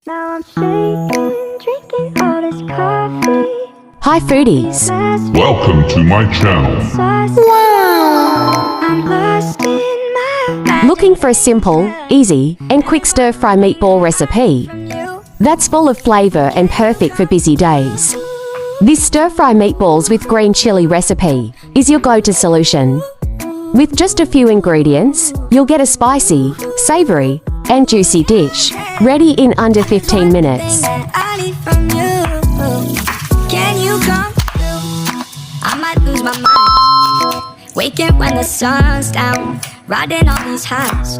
Now I'm shaking, drinking all this coffee. Hi foodies! Welcome to my channel. Wow! I'm lost in my magic. Looking for a simple, easy, and quick stir-fry meatball recipe that's full of flavor and perfect for busy days? This stir-fry meatballs with green chili recipe is your go-to solution. With just a few ingredients, you'll get a spicy, savory, and juicy dish, ready in under 15 minutes. Can you come through? I might lose my mind. Waking when the sun's down, riding on these highs,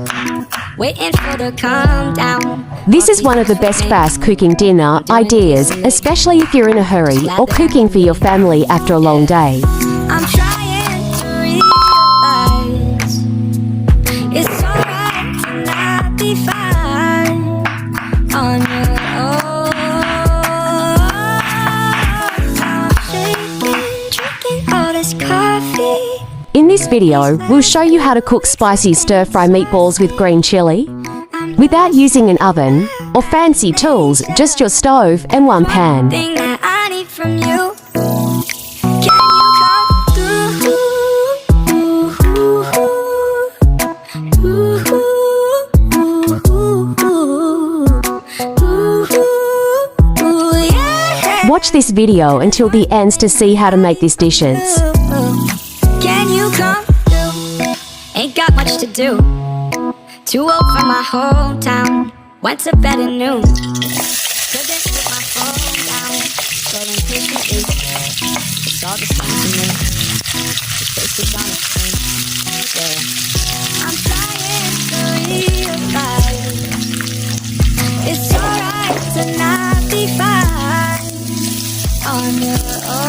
waiting for the come down. This is one of the best fast cooking dinner ideas, especially if you're in a hurry or cooking for your family after a long day. I'm trying to realize it's alright to not be fine on your own. I'm shaking, drinking all this coffee. In this video, we'll show you how to cook spicy stir-fry meatballs with green chili without using an oven or fancy tools, just your stove and one pan. Thing that I need from you. Can you come through? Yeah. Watch this video until the end to see how to make these dishes. Can you come through? Ain't got much to do. Too old for my hometown. Went to bed at noon. Couldn't put my phone down. Scrolling through the east. It's all the same to me. The faces on the screen. Yeah. I'm trying to realize it's alright to not be fine on your own.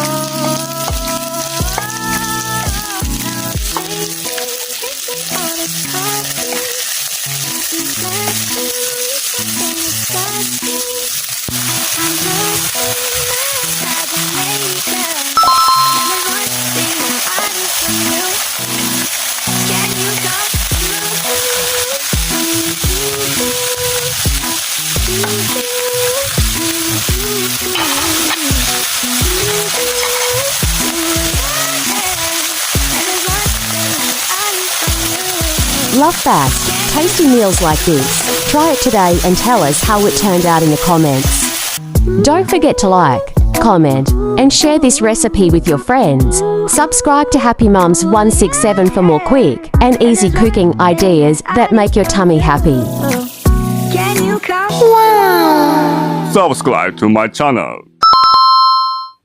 Love fast, tasty meals like this. Try it today and tell us how it turned out in the comments. Don't forget to like, comment, and share this recipe with your friends. Subscribe to Happy Mums 167 for more quick and easy cooking ideas that make your tummy happy. Can you come? Subscribe to my channel.